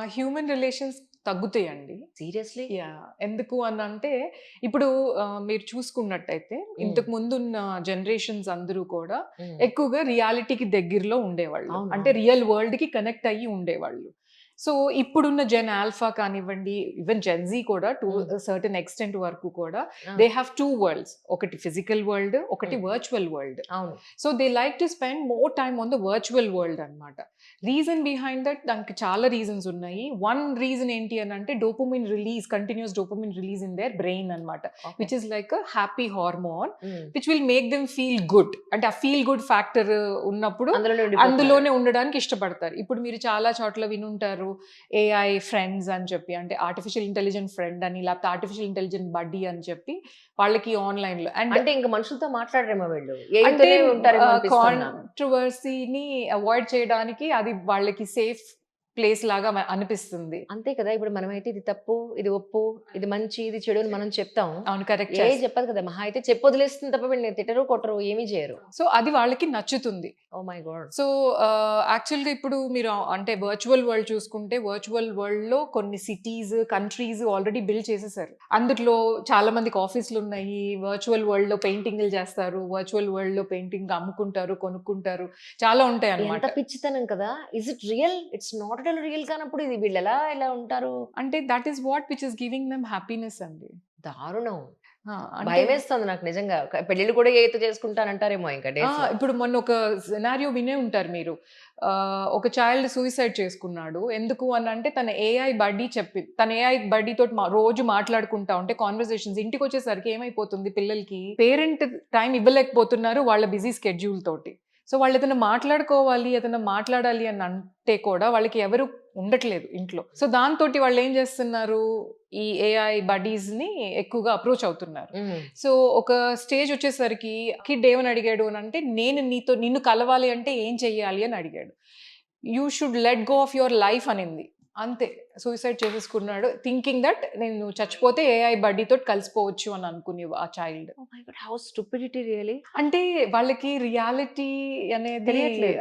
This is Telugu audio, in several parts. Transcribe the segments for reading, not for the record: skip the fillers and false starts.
Human relations తగ్గుతాయండి. సీరియస్‌లీ? ఎందుకు అనంటే, ఇప్పుడు మీరు చూసుకున్నట్టయితే హ్మ్. ఇంతకు ముందున్న జనరేషన్స్ అందరూ కూడా హ్మ్. ఎక్కువగా రియాలిటీకి దగ్గరలో ఉండేవాళ్ళు. అవును. అంటే అవును. రియల్ వరల్డ్‌కి కనెక్ట్ అయ్యి ఉండేవాళ్ళు. సో, ఇప్పుడున్న జెన్ ఆల్ఫా కానివ్వండి, ఈవెన్ జెన్ జీ కూడా టు హ్మ్. సర్టెన్ ఎక్స్‌టెంట్ వరకు కూడా ఆ! They have 2 worlds. ఒకటి ఫిజికల్ వరల్డ్, ఒకటి హ్మ్. Virtual world. అవును. So, they like to spend more time on the virtual world అన్నమాట. రీజన్ బిహైండ్ దట్ దానికి చాలా రీజన్స్ ఉన్నాయి. వన్ రీజన్ ఏంటి అనంటే continuous dopamine release in their brain అన్నమాట. Okay. Which is like a happy hormone hmm. Which will make them feel good. అంటే ఆ ఫీల్ గుడ్ ఫ్యాక్టర్ ఉన్నప్పుడు అందులోనే ఉండిపోతున్నారు. అందులోనే ఉండడానికి ఇష్టపడతారు. ఇప్పుడు మీరు చాలా చోట్ల వినుంటారు. ఏఐ ఫ్రెండ్స్ అని చెప్పి, అంటే ఆర్టిఫిషియల్ ఇంటెలిజెంట్ ఫ్రెండ్ అని, లేకపోతే ఆర్టిఫిషియల్ ఇంటెలిజెంట్ బడ్డీ అని చెప్పి వాళ్ళకి ఆన్‌లైన్‌లో అండ్ అంటే ఇంక మనుషులతో మాట్లాడరేమో వీళ్ళు. అంటే ఏఐతోనే ఉంటారేమో అనిపిస్తుంది నాకు. కాంట్రోవర్సీని అవాయిడ్ చేయడానికి అది వాళ్ళకి సేఫ్ ప్లేస్ లాగా అనిపిస్తుంది. అంతే కదా! ఇప్పుడు మనమైతే ఇది తప్పు, ఇది ఒప్పు, ఇది మంచి, ఇది చెడు అని మనం చెప్తాం. అవును. కరెక్ట్ ఏఐ చెప్పదు కదా! మహా అయితే చెప్పొదిలేస్తుంది తప్ప వీళ్ళని తిట్టరు, కొట్టరు, ఏమీ చేయరు. సో, అది వాళ్ళకి నచ్చుతుంది. Oh my God! సో, యాక్చువల్‌గా ఇప్పుడు మీరు అంటే వర్చువల్ వరల్డ్ చూసుకుంటే, వర్చువల్ వరల్డ్‌లో కొన్ని సిటీస్, కంట్రీస్ ఆల్రెడీ బిల్డ్ చేసేసారు. అందుట్లో చాలా మందికి ఆఫీస్‌లున్నాయి. వర్చువల్ వరల్డ్‌లో పెయింటింగ్‌లు చేస్తారు. వర్చువల్ వరల్డ్‌లో పెయింటింగ్ అమ్ముకుంటారు, కొనుక్కుంటారు. చాలా ఎంత ఉంటాయన్నమాట. పిచ్చితనం కదా! Is it real? It's not at all real కానప్పుడు ఇది వీళ్ళెలా ఇలా ఉంటారు? అంటే that is what which is giving them happiness అండి. దారుణం. అంటే భయమేస్తుంది నాకు నిజంగా. పెళ్ళిళ్ళు కూడా ఏఐతో చేసుకుంటానంటారేమో ఇంకా డేస్‌లో. ఇప్పుడు మొన్న ఒక సినారియో వినే ఉంటారు మీరు. ఒక చైల్డ్ సూసైడ్ చేసుకున్నాడు. ఎందుకు అనంటే తన ఏఐ బడ్డీ చెప్పింది. తన ఏఐ బడ్డీ తోటి రోజు మాట్లాడుకుంటా ఉంటే కన్వర్జేషన్స్ ఇంటికొచ్చేసరికి ఏమైపోతుంది పిల్లలకి పేరెంట్ టైమ్ ఇవ్వలేకపోతున్నారు వాళ్ళ బిజీ స్కెడ్యూల్ తోటి. సో, వాళ్ళేదైనా మాట్లాడుకోవాలి, ఏదైనా మాట్లాడాలి అని అంటే కూడా వాళ్ళకి ఎవరు ఉండట్లేదు ఇంట్లో. సో, దాంతోటి వాళ్ళేం జేస్తున్నారు, ఈ ఏఐ బడ్డీస్‌ని ఎక్కువగా అప్రోచ్ అవుతున్నారు. హ్మ్. సో, ఒక స్టేజొచ్చేసరికి కిడ్ ఏమని అడిగాడు అనంటే, "నేను నిన్ను కలవాలి అంటే ఏం చెయ్యాలి?" అని అడిగాడు. "You should let go of your life" అనింది. అంతే. సూసైడ్ చేసేసుకున్నాడు. థింకింగ్ దట్ నేను చచ్చిపోతే ఏఐ బడ్డీతోటి కలిసిపోవచ్చు అని అనుకునే ఆ child. Oh my God! How stupidity really. అంటే వాళ్ళకి రియాలిటీ అనేది తెలియట్లేదు.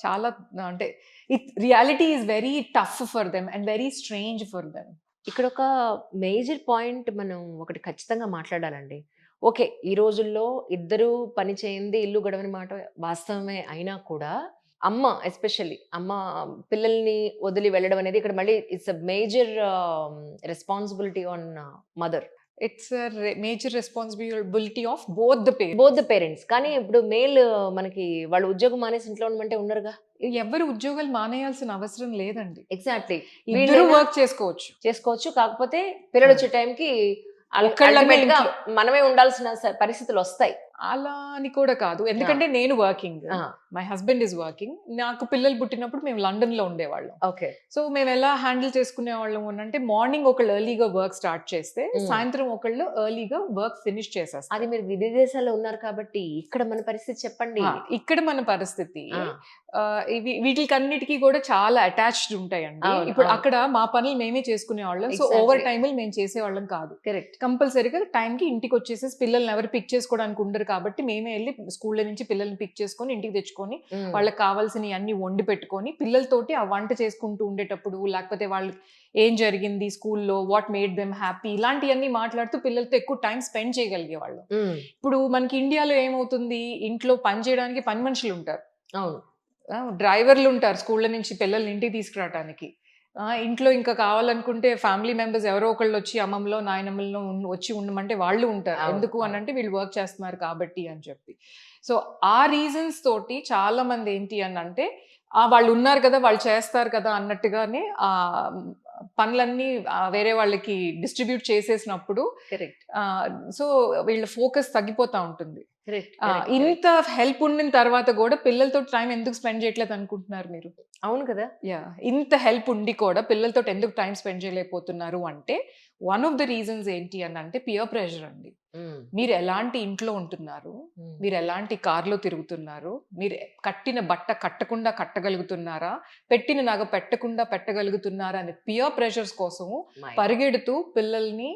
చాలా అంటే reality is very tough for them and very strange for them. ఇక్కడొక మేజర్ పాయింట్ మనం ఒకటి ఖచ్చితంగా మాట్లాడాలండి. ఓకే. ఈ రోజుల్లో ఇద్దరూ పని చేయంది ఇల్లు గడవని మాట వాస్తవమే అయినా కూడా, అమ్మ ఎస్పెషల్లీ అమ్మ పిల్లల్ని వదిలి వెళ్ళడం అనేది ఇక్కడ మళ్ళీ it's a major responsibility on mother. It's major responsibility of both the both parents. The parents. కానీ ఇప్పుడు మనకి వాళ్ళు ఉద్యోగం మానేసి ఇంట్లో ఉండమంటే ఉండరుగా. ఎవ్వరు ఉద్యోగాలు మానేయాల్సిన అవసరం లేదండి. ఎగ్జాక్ట్‌లీ. ఇద్దరు వీళ్ళైనా వర్క్ చేసుకోవచ్చు. చేసుకోవచ్చు. కాకపోతే ఆ! పిల్లలొచ్చే టైంకి ఒక్కళ్ళన్నా అల్టిమేట్‌గా ఇంట్లో మనమే ఉండాల్సిన పరిస్థితులొస్తాయి. అలా అని కూడా కాదు. ఆ! ఎందుకంటే నేను వర్కింగ్. ఆ! My husband is working. నాకు పిల్లలు పుట్టినప్పుడు మేము లండన్‌లో ఉండేవాళ్ళం. ఓకే. సో, మేమెలా హ్యాండిల్ చేసుకునేవాళ్ళం అనంటే, మార్నింగ్ ఒకళ్ళు ఎర్లీగా వర్క్ స్టార్ట్ చేస్తే, హ్మ్. సాయంత్రం ఒకళ్ళు ఎర్లీగా వర్క్ ఫినిష్ అది చేసేస్తారు. మీరు విదేశాల్లో ఉన్నారు కాబట్టి, ఇక్కడ మన పరిస్థితి చెప్పండి. ఇక్కడ మన పరిస్థితి ఆ! వీటిలకన్నిటికి కూడా చాలా అటాచ్డ్ ఉంటాయండి. అవును. ఇప్పుడు అవును. అక్కడ మా పనులు మేమే చేసుకునేవాళ్ళం. So, over exactly. టైములు మేము చేసేవాళ్ళం కాదు. కరెక్ట్. కంపల్సరీగా టైంకి ఇంటికొచ్చేసేసి పిల్లల్ని ఎవరు పిక్ చేసుకోవడానికి ఉండరు కాబట్టి, మేమే ఎళ్లి స్కూల్‌లో నుంచి పిల్లల్ని పిక్ చేసుకొని, ఇంటికి తెచ్చుకొని, హ్మ్. వాళ్ళకి కావాల్సినయన్నీ వండి పెట్టుకొని, పిల్లలతోటి ఆ వంట చేసుకుంటూ ఉండేటప్పుడు, లేకపోతే వాళ్ళు ఏం జరిగింది స్కూల్‌లో, వాట్ మేడ్ దెమ్ హ్యాపీ ఇలాంటియన్నీ మాట్లాడుతూ పిల్లలతో ఎక్కువ టైమ్ స్పెండ్ చేయగలిగేవాళ్ళం. హ్మ్. ఇప్పుడు మనకి ఇండియాలో ఏమవుతుంది, ఇంట్లో పని చేయడానికి పని మనుషులుంటారు. అవును. డ్రైవర్లుంటారు స్కూళ్ళ నుంచి పిల్లల్ని ఇంటికి తీసుకురాటానికి. ఇంట్లో ఇంకా కావాలనుకుంటే ఫ్యామిలీ మెంబర్స్ ఎవరో ఒకళ్ళొచ్చి అమ్మమ్మలో, నాయనమ్మలో వచ్చి ఉండమంటే వాళ్ళు ఉంటారు. అవును. ఎందుకు అవును. అనంటే వీళ్ళు వర్క్ చేస్తున్నారు కాబట్టి అని చెప్పి. సో, ఆ రీజన్స్ తోటి చాలా మంది ఏంటి అనంటే, వాళ్ళున్నారు కదా! వాళ్ళు చేస్తారు కదా! అన్నట్టుగానే పనులన్నీ వేరే వాళ్ళకి డిస్ట్రిబ్యూట్ చేసేసినప్పుడు కరెక్ట్. ఆహ్, సో, వీళ్ళ ఫోకస్ తగ్గిపోతా ఉంటుంది. కరెక్ట్. కరెక్ట్. కరెక్ట్. ఇంత హెల్ప్ ఉండిన తర్వాత గూడా పిల్లలతోటి టైమ్ ఎందుకు స్పెండ్ చేయట్లేదనుకుంటున్నారు మీరు? అవును కదా! ఇంత హెల్ప్ ఉండి కూడా పిల్లలతోటి ఎందుకు టైమ్ స్పెండ్ చేయలేకపోతున్నారు అంటే, వన్ ఆఫ్ ద రీజన్స్ ఏంటి అనంటే పియర్ ప్రెషర్ అండి. హ్మ్. మీరెలాంటి ఇంట్లో ఉంటున్నారు? హ్మ్. మీరెలాంటి కార్‌లో తిరుగుతున్నారు? మీరు కట్టిన బట్ట కట్టకుండా కట్టగలుగుతున్నారా? పెట్టిన నగ పెట్టకుండా పెట్టగలుగుతున్నారా? అని పియర్ ప్రెషర్స్ కోసము మై గాడ్! పరిగెడుతూ పిల్లల్ని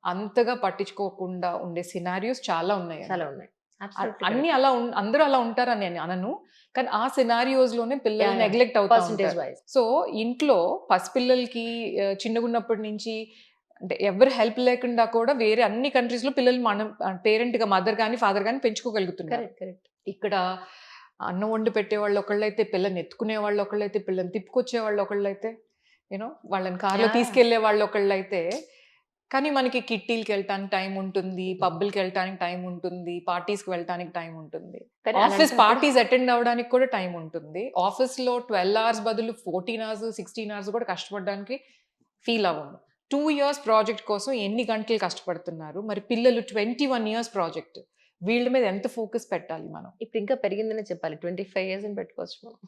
అంతగా పట్టించుకోకుండా ఉండే సినారియోస్ చాలా ఉన్నాయండి. చాలా ఉన్నాయి. అబ్సల్యూట్లీ అన్నీ కరెక్ట్. అలా అందరూ అలా ఉంటారని నేను అనను. కానీ ఆ సినారియోస్ లోనే పిల్లలు Yeah, yeah. నెగ్లెక్ట్ అవుతా పర్సంటేజ్ ఉంటారు. వైజ్. సో ఇంట్లో పసిపిల్లలకి చిన్నగున్నప్పటి నుంచి అంటే ఎవరు హెల్ప్ లేకుండా కూడా వేరే అన్ని కంట్రీస్ లో పిల్లలు మనం పేరెంట్ గా మదర్ కానీ ఫాదర్ కానీ పెంచుకోగలుగుతున్నారు. Correct, correct. ఇక్కడ అన్నం వండి పెట్టేవాళ్ళు ఒకళ్ళైతే, పిల్లని ఎత్తుకునే వాళ్ళు ఒకళ్ళైతే, పిల్లని తిప్పుకొచ్చే వాళ్ళు ఒకళ్ళైతే, యూనో వాళ్ళని కార్లో Yeah. తీసుకెళ్లే వాళ్ళు ఒకళ్ళైతే, కానీ మనకి కిట్టీలకి వెళ్ళటానికి టైం ఉంటుంది, పబ్బులకి వెళ్ళటానికి టైం ఉంటుంది, పార్టీస్కి వెళ్ళటానికి టైం ఉంటుంది, కానీ ఆఫీస్ అలాంటప్పుడు పార్టీస్ అటెండ్ అవ్వడానికి కూడా టైం ఉంటుంది. ఆఫీస్ లో 12 అవర్స్ బదులు 14 అవర్స్ 16 అవర్స్ కూడా కష్టపడడానికి ఫీల్ అవ్వము. 2 ఇయర్స్ ప్రాజెక్ట్ కోసం ఎన్ని గంటలు కష్టపడుతున్నారు, మరి పిల్లలు 21 ఇయర్స్ ప్రాజెక్ట్, వీళ్ళ మీద ఎంత ఫోకస్ పెట్టాలి మనం? ఇప్పుడు ఇంకా పెరిగిందనే చెప్పాలి. 25 ఇయర్స్ అని పెట్టుకోవచ్చు మనం.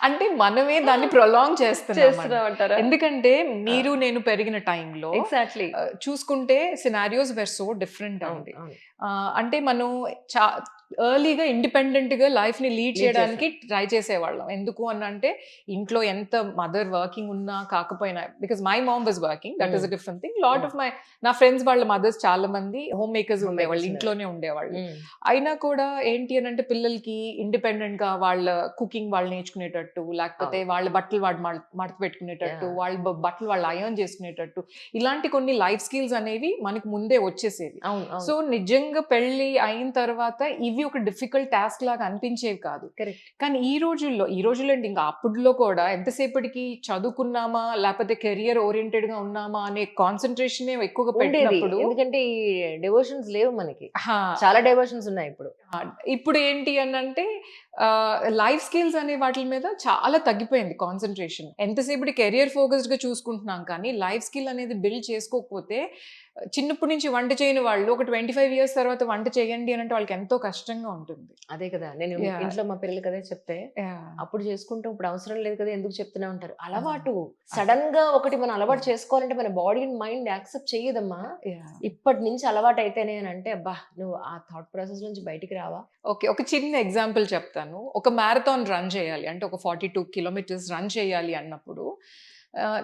అంటే మనమే దాన్ని ప్రొలాంగ్ చేస్తున్నాం. చేస్తున్నామంటారా? ఎందుకంటే మీరు నేను పెరిగిన టైంలో ఎగ్జాక్ట్లీ. చూసుకుంటే సినారియోస్ వేర్ సో డిఫరెంట్ అవును, అండి. అవును. అంటే మనం ఎర్లీగా ఇండిపెండెంట్ గా లైఫ్ ని లీడ్ Lead చేయడానికి ట్రై చేసేవాళ్ళం. ఎందుకు అని అంటే ఇంట్లో ఎంత మదర్ వర్కింగ్ ఉన్నా కాకపోయినా, because my mom was working, that is a different thing. Lot of నా ఫ్రెండ్స్ వాళ్ళ మదర్స్ చాలా మంది హోమ్ మేకర్స్ Home ఉండేవాళ్ళు, makers ఇంట్లోనే ఉండేవాళ్ళు. ఉమ్. అయినా కూడా ఏంటి అని అంటే పిల్లలకి ఇండిపెండెంట్ గా వాళ్ళ కుకింగ్ వాళ్ళు నేర్చుకునేటట్టు, లేకపోతే వాళ్ళ బట్టలు వాడు మడత పెట్టుకునేటట్టు, Yeah. వాళ్ళ బట్టలు వాళ్ళు అయర్న్ చేసుకునేటట్టు, ఇలాంటి కొన్ని లైఫ్ స్కిల్స్ అనేవి మనకి ముందే వచ్చేసేవి. అవును, సో అవును. నిజంగా పెళ్లి అయిన తర్వాత ఇవి ఒక డిఫికల్ట్ టాస్క్ లాగా అనిపించేవి కాదు. Correct. కానీ ఈ రోజుల్లో అంటే ఇంకా అప్పుడులో కూడా ఎంతసేపటికి చదువుకున్నామా లేకపోతే కెరియర్ ఓరియంటెడ్ గా ఉన్నామా అనే కాన్సన్ట్రేషన్ ఎక్కువగా ఉండేది. పెట్టినప్పుడు ఎందుకంటే ఈ డివోషన్స్ లేవు మనకి. హా, చాలా డైవర్షన్స్ ఉన్నాయి ఇప్పుడు. ఇప్పుడు ఏంటి అని అంటే లైఫ్ స్కిల్స్ అనే వాటి మీద చాలా తగ్గిపోయింది కాన్సన్ట్రేషన్. ఎంతసేపటి కెరియర్ ఫోకస్డ్ గా చూసుకుంటున్నాం కానీ లైఫ్ స్కిల్ అనేది బిల్డ్ చేసుకోకపోతే చిన్నప్పటి నుంచి వంట చేయని వాళ్ళు ఒక 25 ఇయర్స్ తర్వాత వంట చేయండి అని అంటే వాళ్ళకి ఎంతో కష్టంగా ఉంటుంది. అదే కదా, నేను Yeah. ఇంట్లో మా పిల్లలకి అదే చెప్తే, అప్పుడు చేసుకుంటాం ఇప్పుడు అవసరం లేదు కదా ఎందుకు చెప్తూనే ఉంటారు. అలవాటు సడన్ గా ఒకటి మనం అలవాటు చేసుకోవాలంటే మన బాడీ అండ్ మైండ్ యాక్సెప్ట్ చేయదమ్మా. ఇప్పటి నుంచి అలవాటు అయితేనే అని అంటే అబ్బా నువ్వు ఆ థాట్ ప్రాసెస్ నుంచి బయటికి రావా. ఓకే, ఒక చిన్న ఎగ్జాంపుల్ చెప్తాను. ఒక మ్యారథాన్ రన్ చేయాలి అంటే ఒక 42 కిలోమీటర్స్ రన్ చేయాలి అన్నప్పుడు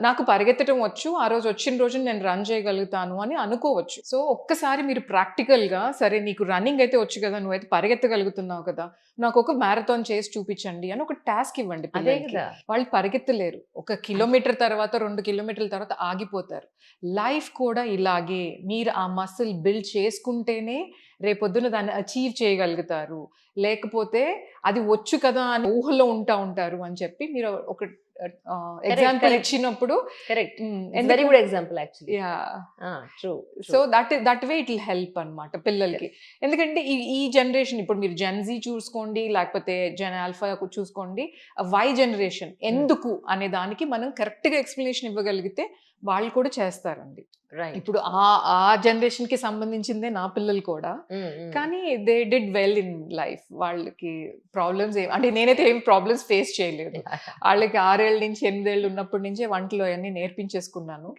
నాకు పరిగెత్తడం వచ్చు, ఆ రోజు వచ్చిన రోజు నేను రన్ చేయగలుగుతాను అని అనుకోవచ్చు. సో ఒక్కసారి మీరు ప్రాక్టికల్గా సరే నీకు రన్నింగ్ అయితే వచ్చు కదా, నువ్వైతే పరిగెత్తగలుగుతున్నావు కదా, నాకు ఒక మ్యారథాన్ చేసి చూపించండి అని ఒక టాస్క్ ఇవ్వండి అదే పిల్లలకి. కదా. వాళ్ళు పరిగెత్తలేరు, ఒక కిలోమీటర్ తర్వాత 2 కిలోమీటర్ల తర్వాత ఆగిపోతారు. లైఫ్ కూడా ఇలాగే మీరు ఆ మసిల్ బిల్డ్ చేసుకుంటేనే రేపొద్దున దాన్ని అచీవ్ చేయగలుగుతారు. లేకపోతే అది వచ్చు కదా అని ఊహలో ఉంటారు అని చెప్పి మీరు ఒక ఎగ్జాంపుల్ correct. ఇచ్చినప్పుడు correct, very good example actually. True. So that way it will help అన్నమాట పిల్లలకి. ఎందుకంటే ఈ జనరేషన్ ఇప్పుడు మీరు జెన్జీ చూసుకోండి లేకపోతే జెన్ ఆల్ఫా చూసుకోండి, వై జనరేషన్ ఎందుకు అనే దానికి మనం కరెక్ట్ గా ఎక్స్ప్లెనేషన్ ఇవ్వగలిగితే వాళ్ళు కూడా చేస్తారండి. రైట్. ఇప్పుడు ఆ జనరేషన్ కి సంబంధించిందే నా పిల్లలు కూడా, కానీ they did well in life. వాళ్ళకి ప్రాబ్లమ్స్ అంటే నేనైతే ఏం ప్రాబ్లమ్స్ ఫేస్ చేయలేదు. వాళ్ళకి 6 ఏళ్ళ నుంచి 8 ఏళ్ళు ఉన్నప్పటి నుంచే వంటలు అవన్నీ నేర్పించేసుకున్నాను.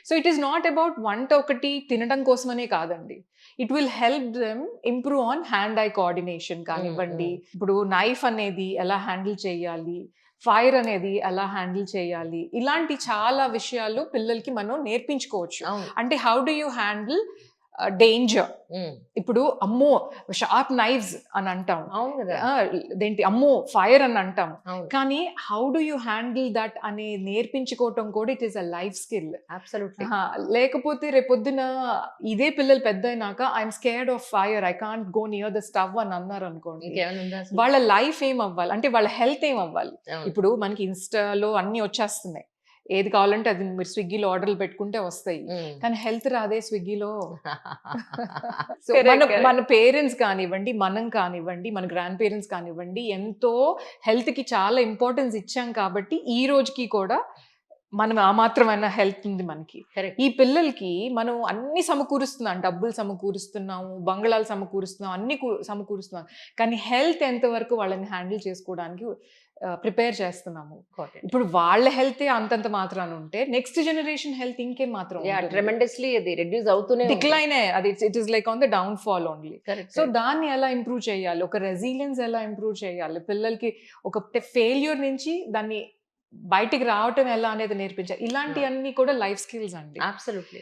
So it is not about వంట ఒకటి తినడం కోసమనే కాదండి, it will help them improve on hand eye coordination కానివ్వండి, ఇప్పుడు నైఫ్ అనేది ఎలా హ్యాండిల్ చేయాలి, ఫైర్ అనేది ఎలా హ్యాండిల్ చేయాలి, ఇలాంటి చాలా విషయాలు పిల్లలకి మనం నేర్పించుకోవచ్చు. అంటే how do you handle danger. ఇప్పుడు అమ్మో షార్ప్ నైఫ్స్ అని అంటాం, అవును కదా. దేంటి అమ్మో ఫైర్ అని అంటాం, అవును. కానీ how do you handle that అనే నేర్పించుకోవటం కూడా it is a life skill. Absolutely. లేకపోతే రేపొద్దున ఇదే పిల్లలు పెద్ద అయినాక I'm scared of fire, I can't go near the stove అని అన్నారు అనుకోండి, ఇంకేమైనా ఉందా అసలు? వాళ్ళ లైఫ్ ఏం అవ్వాలి అంటే వాళ్ళ హెల్త్ ఏం అవ్వాలి. అవును. ఇప్పుడు మనకి ఇన్స్టాలో అన్ని వచ్చేస్తున్నాయి, ఏది కావాలంటే అది మీరు స్విగ్గీలో ఆర్డర్లు పెట్టుకుంటే వస్తాయి, కానీ హెల్త్ రాదే స్విగ్గీలో. సో మన పేరెంట్స్ కానివ్వండి, మనం కానివ్వండి, మన గ్రాండ్ పేరెంట్స్ కానివ్వండి, ఎంతో హెల్త్ కి చాలా ఇంపార్టెన్స్ ఇచ్చాం కాబట్టి ఈ రోజుకి కూడా మనం ఆ మాత్రమైన హెల్త్ ఉంది మనకి. Correct. ఈ పిల్లలకి మనం అన్ని సమకూరుస్తున్నాం, డబ్బులు సమకూరుస్తున్నాము, బంగళాలు సమకూరుస్తున్నాం, అన్ని సమకూరుస్తున్నాం, కానీ హెల్త్ ఎంతవరకు వాళ్ళని హ్యాండిల్ చేసుకోవడానికి ప్రిపేర్ చేస్తున్నాము. ఇప్పుడు వాళ్ళ హెల్త్ అంతంత మాత్రాన ఉంటే నెక్స్ట్ జనరేషన్ హెల్త్ ఇంకేం మాత్రం ట్రెమెండస్లీ అది రెడ్యూస్ అవుతూనే డిక్లైన్ అది it is like on the down fall only. So దాన్ని ఎలా ఇంప్రూవ్ చేయాలి, ఒక రెసిలియన్స్ ఎలా ఇంప్రూవ్ చేయాలి, పిల్లలకి ఒక ఫెయిల్యూర్ నుంచి దాన్ని బయటికి రావటం ఎలా అనేది నేర్పించారు. ఇలాంటివన్నీ కూడా లైఫ్ స్కిల్స్ అండి. అబ్సల్యూట్లీ.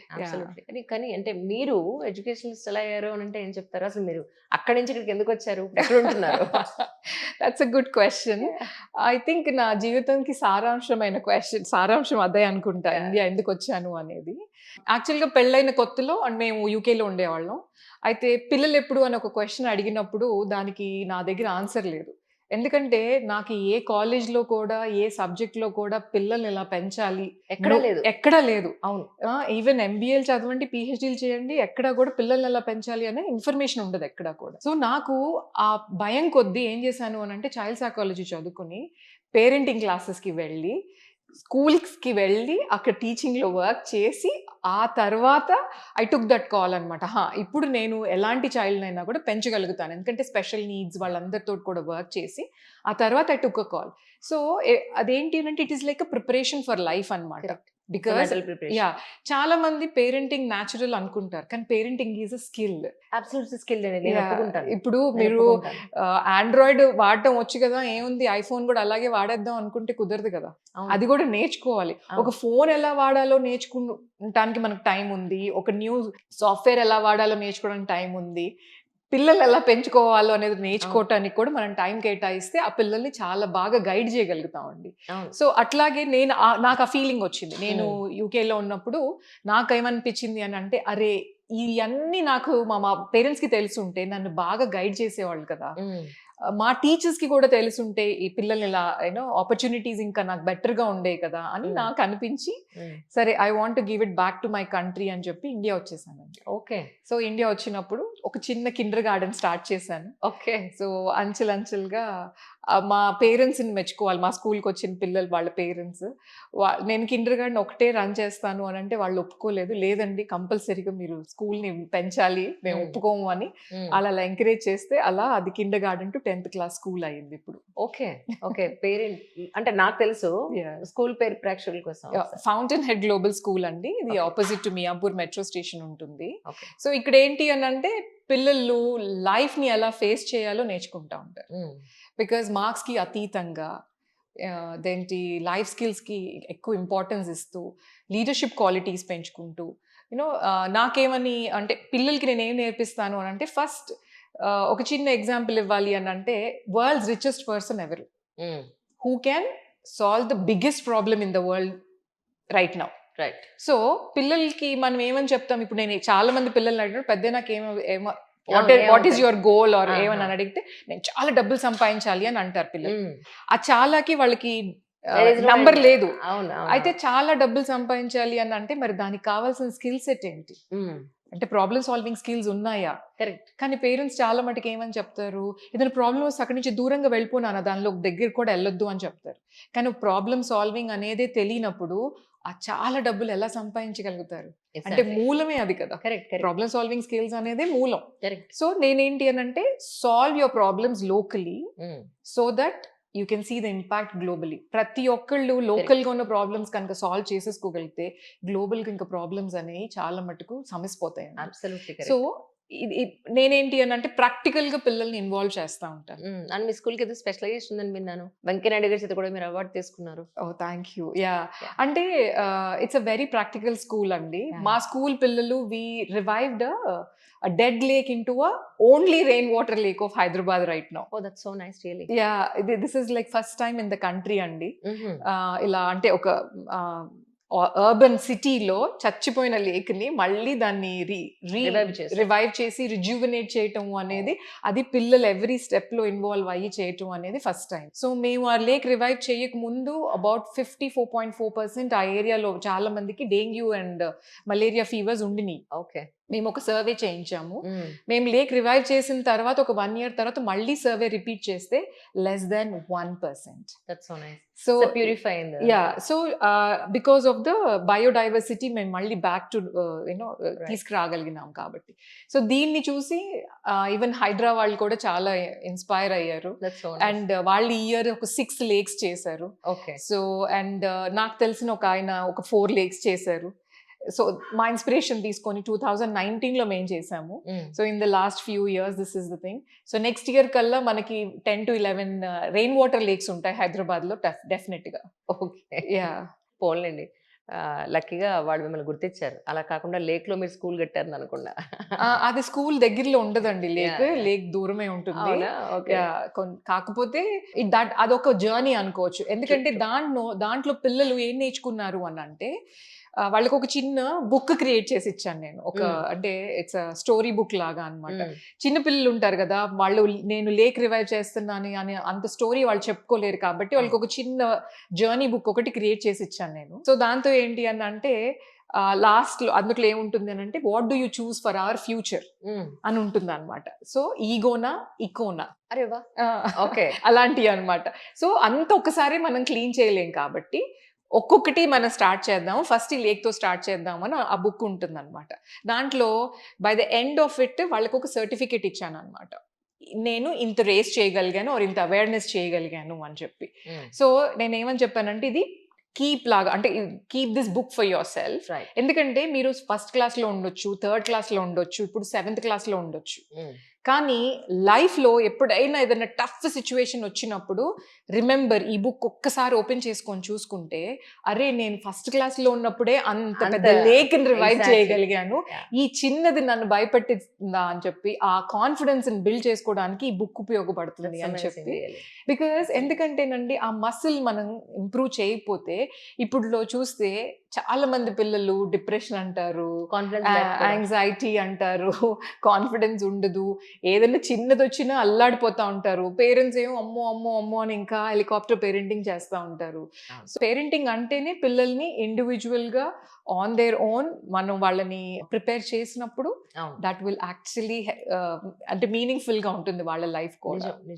కానీ అంటే మీరు ఎడ్యుకేషనలిస్ట్ ఎలా అయ్యారు అనంటే ఏం చెప్తారు? అసలు మీరు అక్కడి నుంచి ఇక్కడికి ఎందుకొచ్చారు? ఎక్కడుంటున్నారు? That's a good question. I think నా జీవితంకి సారాంశం అదే అనుకుంటా. ఇండియా ఎందుకొచ్చాను అనేది. యాక్చువల్‌గా పెళ్ళైన కొత్తలో మేము యూకేలో ఉండేవాళ్ళం. అయితే పిల్లలెప్పుడు అని ఒక క్వెషన్ అడిగినప్పుడు దానికి నా దగ్గర ఆన్సర్ లేదు. ఎందుకంటే నాకు ఏ కాలేజ్‌లో కూడా, ఏ సబ్జెక్ట్‌లో కూడా పిల్లల్ని ఇలా పెంచాలి ఎక్కడా లేదు. ఎక్కడా లేదు. అవును. ఈవెన్ ఎంబీఏలు చదవండి, పీహెచ్‌డీలు చేయండి, ఎక్కడా కూడా పిల్లల్ని ఎలా పెంచాలి అనే ఇన్ఫర్మేషన్ ఉండదు ఎక్కడా కూడా. సో, నాకు ఆ భయం కొద్దీ ఏం చేశాను అనంటే చైల్డ్ సైకాలజీ చదువుకొని, పేరెంటింగ్ క్లాసెస్‌కి వెళ్ళి, స్కూల్స్‌కి వెళ్ళి, అక్కడ టీచింగ్‌లో వర్క్ చేసి, ఆ తర్వాత ఐ టుక్ దట్ కాల్ అనమాట. ఇప్పుడు నేను ఎలాంటి చైల్డ్‌నైనా కూడా పెంచగలుగుతాను. ఎందుకంటే స్పెషల్ నీడ్స్ వాళ్ళందరితోటి కూడా వర్క్ చేసి, ఆ తర్వాత I took a call. So, అదేంటి అనంటే it is like a preparation for life అనమాట. Because mental preparation. యాహ్! చాలా మంది పేరెంటింగ్ న్యాచురల్ అనుకుంటారు. కానీ parenting is a skill. Absolutely skill అండి. నేను యాహ్! ఒప్పుకుంటాను. ఇప్పుడు నేను మీరు ఒప్పుకుంటాను. ఆండ్రాయిడ్ వాడటం వచ్చు కదా! ఏముంది ఐఫోన్ కూడా అలాగే వాడేద్దాం అనుకుంటే కుదరదు కదా! అవును. అది కూడా నేర్చుకోవాలి. అవును. ఒక ఫోన్ ఎలా వాడాలో నేర్చుకుంటానికి మనకు టైం ఉంది. ఒక న్యూ సాఫ్ట్‌వేర్ ఎలా వాడాలో నేర్చుకోవడానికి టైం ఉంది. పిల్లలు ఎలా పెంచుకోవాలో అనేది నేర్చుకోవటానికి కూడా మనం టైం కేటాయిస్తే ఆ పిల్లల్ని చాలా బాగా గైడ్ చేయగలుగుతామండి. అవును. సో, అట్లాగే నాకు ఆ ఫీలింగ్ వచ్చింది. నేను యూకేలో ఉన్నప్పుడు నాకేమనిపించింది అనంటే, అరే! ఇయన్నీ నాకు మా పేరెంట్స్‌కి తెలిసుంటే నన్ను బాగా గైడ్ చేసేవాళ్ళు కదా! మా టీచర్స్‌కి కూడా తెలిసుంటే ఈ పిల్లల్ని ఇలా ఆపర్చునిటీస్ ఇంకా నాకు బెటర్‌గా ఉండేవి కదా! అని నాకు అనిపించి, సరే I want to give it back to my country అని చెప్పి ఇండియా వచ్చేసానండి. ఓకే. సో, ఇండియా వచ్చినప్పుడు ఒక చిన్న కిండర్ గార్డెన్ స్టార్ట్ చేశాను. ఓకే. సో, అంచెలంచెలుగా మా పేరెంట్స్‌ని మెచ్చుకోవాలి. మా స్కూల్‌కొచ్చిన పిల్లలు వాళ్ళ పేరెంట్స్. నేను కిండర్ గార్డెన్ ఒకటే రన్ చేస్తాను అనంటే వాళ్ళు ఒప్పుకోలేదు. లేదండి కంపల్సరీగా మీరు స్కూల్‌ని పెంచాలి. మేము ఒప్పుకోము అని అలా ఎంకరేజ్ చేస్తే అలా అది Kinder garden to 10th class school అయింది ఇప్పుడు. ఓకే. ఓకే. పేరెంట్ అంటే నాకు తెలుసు. యాహ్! స్కూల్ పేరు ప్రేక్షకుల కోసం. ఫౌంటైన్ హెడ్ గ్లోబల్ స్కూల్ అండి. ఇది Okay. Opposite to Miyapur metro station ఉంటుంది. ఓకే. సో, ఇక్కడ ఏంటి అనంటే పిల్లలు లైఫ్‌ని ఎలా ఫేస్ చేయాలో నేర్చుకుంటా ఉంటారు. బికాజ్ మార్క్స్‌కి అతీతంగా అదేంటి లైఫ్ స్కిల్స్‌కి ఎక్కువ ఇంపార్టెన్స్ ఇస్తూ, లీడర్‌షిప్ క్వాలిటీస్ పెంచుకుంటూ, నాకేమని అంటే పిల్లలకి నేనేం నేర్పిస్తాను అనంటే ఫస్ట్ ఒక చిన్న ఎగ్జాంపుల్ ఇవ్వాలి అనంటే వరల్డ్స్ రిచెస్ట్ పర్సన్ ఎవరు? Who can solve the biggest problem in the world right now. Right. So, పిల్లలకి మనం ఏమని చెప్తాం? ఇప్పుడు నేను చాలా మంది పిల్లల్ని అడిగినప్పుడు పెద్దయినాక ఏమో అవును. What is your goal or ఆహా. ఏమని అడిగితే నేను చాలా డబ్బులు సంపాదించాలి అని అంటారు పిల్లలు. ఆ చాలాకి వాళ్ళకి నంబర్ లేదు. అవును. అయితే చాలా డబ్బులు సంపాదించాలి అని అంటే మరి దానికి కావాల్సిన స్కిల్ సెట్ ఏంటి? అంటే ప్రాబ్లమ్ సాల్వింగ్ స్కిల్స్ ఉన్నాయా? కరెక్ట్. కానీ పేరెంట్స్ చాలా మటుకు ఏమని చెప్తారు? ఏదైనా ప్రాబ్లమ్ వస్తే అక్కడి నుంచి దూరంగా వెళ్ళిపోనాన్న దానిలో దగ్గర కూడా వెళ్ళొద్దు అని చెప్తారు. కానీ ప్రాబ్లమ్ సాల్వింగ్ అనేదే తెలియనప్పుడు ఆ చాలా డబ్బులు ఎలా సంపాదించగలుగుతారు? అంటే మూలమే అది కదా! Correct. Correct. Problem solving skills అనేదే మూలం. కరెక్ట్. సో, నేనేంటి అనంటే solve your problems locally so that you can see the impact globally. ప్రతి ఒక్కళ్ళు లోకల్‌గా ఉన్న ప్రాబ్లమ్స్ కనుక సాల్వ్ చేసేసుకోగలిగితే గ్లోబల్‌గా ఇంకా ప్రాబ్లమ్స్ అనేవి చాలా మటుకు సమసిపోతాయండి. Absolutely correct. సో, నేనేంటి అనంటే ప్రాక్టికల్‌గా పిల్లల్ని ఇన్వాల్వ్ చేస్తా ఉంటాను. అండ్ మీ స్కూల్‌కి ఏదో స్పెషలైజేషన్ ఉందని విన్నాను. వెంకయ్యనాయుడు గారి చేత కూడా మీరు అవార్డ్ తీసుకున్నారు. ఓహ్! Thank you. యాహ్! అంటే it's a very practical school అండి. Yeah. మా స్కూల్ పిల్లలు revived a dead lake into a only rain water lake of Hyderabad right now. Oh! That's so nice really. Yeah! This is like first time in the country అండి. ఇలా అంటే ఒక అర్బన్ సిటీలో చచ్చిపోయిన లేక్‌ని మళ్ళీ దాన్ని రివైవ్ చేసి రిజ్యూవనేట్ చేయటం అనేది అది పిల్లలు ఎవ్రీ స్టెప్‌లో ఇన్వాల్వ్ అయ్యి చేయటం అనేది ఫస్ట్ టైం. సో, మేము ఆ లేక్ రివైవ్ చేయక ముందు అబౌట్ 54.4% ఆ ఏరియాలో చాలా మందికి డెంగ్యూ అండ్ మలేరియా ఫీవర్స్ ఉండినియి. ఓకే. మేము ఒక సర్వే చేయించాము. మేము లేక్ రివైవ్ చేసిన తర్వాత ఒక 1 ఇయర్ తర్వాత మళ్ళీ సర్వే రిపీట్ చేస్తే less than 1%. That's so nice. So, purify అయింది. Yeah! So, because of the biodiversity మేము మళ్ళీ బ్యాక్ టు తీసుకురాగలిగినాం కాబట్టి. సో, దీన్ని చూసి ఈవెన్ హైడ్రా వాళ్ళు కూడా చాలా ఇన్‌స్పైర్ అయ్యారు. That's so nice. అండ్ వాళ్ళు ఈ ఇయర్ ఒక 6 లేక్స్ చేశారు. ఓకే. సో, అండ్ నాకు తెలిసిన ఒక ఆయన ఒక 4 లేక్స్ చేశారు. సో మా ఇన్స్పిరేషన్ తీసుకొని 2019లో మేము చేసాము. So in the last few years this is the thing. So next year కల్లా మనకి 10 to 11 రెయిన్ వాటర్ లేక్స్ ఉంటాయి హైదరాబాద్లో డెఫినెట్గా. ఓకే. యా పోన్లేండి. లక్కీగా వాళ్ళు మిమ్మల్ని గుర్తిచ్చారు. అలా కాకుండా లేక్‌లో మీరు స్కూల్ కట్టారని అనకుండా. అది స్కూల్ దగ్గరలో ఉండదండి లేక్. యాహ్! యాహ్! లేక్ దూరమే ఉంటుంది. అవునా? ఓకే. యాహ్! కాకపోతే అదొక జర్నీ అనుకోవచ్చు. ఎందుకంటే దాంట్లో పిల్లలు ఏం నేర్చుకున్నారు అనంటే వాళ్ళకి ఒక చిన్న బుక్ క్రియేట్ చేసి ఇచ్చాను నేను. అంటే ఇట్స్ స్టోరీ బుక్ లాగా అన్నమాట. చిన్న పిల్లలు ఉంటారు కదా, వాళ్ళు నేను లేక్ రివైవ్ చేస్తున్నాను అని అంత స్టోరీ వాళ్ళు చెప్పుకోలేరు కాబట్టి వాళ్ళకి ఒక చిన్న జర్నీ బుక్ ఒకటి క్రియేట్ చేసి ఇచ్చాను నేను. సో దాంతో ఏంటి అని అంటే లాస్ట్ లో అందులో ఏముంటుంది అని అంటే what do you choose for our future అని ఉంటుంది అనమాట. సో ఈగోనా ఇకోనా అరే వాహ్! ఓకే. అలాంటివి అనమాట. సో అంత ఒకసారి మనం క్లీన్ చేయలేం కాబట్టి ఒక్కొక్కటి మనం స్టార్ట్ చేద్దాం, ఫస్ట్ ఈ లేక్తో స్టార్ట్ చేద్దాం అని ఆ బుక్ ఉంటుంది అనమాట. దాంట్లో by the end of it వాళ్ళకి ఒక సర్టిఫికేట్ ఇచ్చాను అనమాట. నేను ఇంత రేస్ చేయగలిగాను ఆర్ ఇంత అవేర్నెస్ చేయగలిగాను అని చెప్పి. సో నేనేమని చెప్పానంటే ఇది కీప్ లాగా, అంటే keep this book for your self. Right. ఎందుకంటే మీరు ఫస్ట్ క్లాస్లో ఉండొచ్చు, థర్డ్ క్లాస్లో ఉండొచ్చు, ఇప్పుడు 7th క్లాస్లో ఉండొచ్చు. కానీ లైఫ్లో ఎప్పుడైనా ఏదైనా టఫ్ సిచ్యువేషన్ వచ్చినప్పుడు రిమెంబర్ ఈ బుక్ ఒక్కసారి ఓపెన్ చేసుకొని చూసుకుంటే, అరే నేను ఫస్ట్ క్లాస్లో ఉన్నప్పుడే అంత పెద్ద లేక్ రివైవ్ Exactly. చేయగలిగాను, Yeah. ఈ చిన్నది నన్ను భయపెట్టిందా అని చెప్పి ఆ కాన్ఫిడెన్స్ బిల్డ్ చేసుకోవడానికి ఈ బుక్ ఉపయోగపడుతుంది That's అని amazing, చెప్పి. really. బికాస్ ఎందుకంటేనండి ఆ మసిల్ మనం ఇంప్రూవ్ చేయకపోతే ఇప్పుడులో చూస్తే చాలా మంది పిల్లలు డిప్రెషన్ అంటారు, కాన్ఫిడెన్స్ లేకపోవడం. యాంగ్జైటీ అంటారు, కాన్ఫిడెన్స్ ఉండదు, ఏదైనా చిన్నది వచ్చినా అల్లాడిపోతా ఉంటారు. పేరెంట్స్ ఏమో అమ్మో అమ్మో అమ్మో అని ఇంకా హెలికాప్టర్ పేరెంటింగ్ చేస్తూ ఉంటారు. అవును. సో పేరెంటింగ్ అంటేనే పిల్లల్ని ఇండివిజువల్గా ఆన్ దేర్ ఓన్ మనం వాళ్ళని ప్రిపేర్ చేసినప్పుడు అవును. దట్ విల్ యాక్చువల్లీ అంటే మీనింగ్ఫుల్గా ఉంటుంది వాళ్ళ లైఫ్ కూడా. నిజం. నిజం.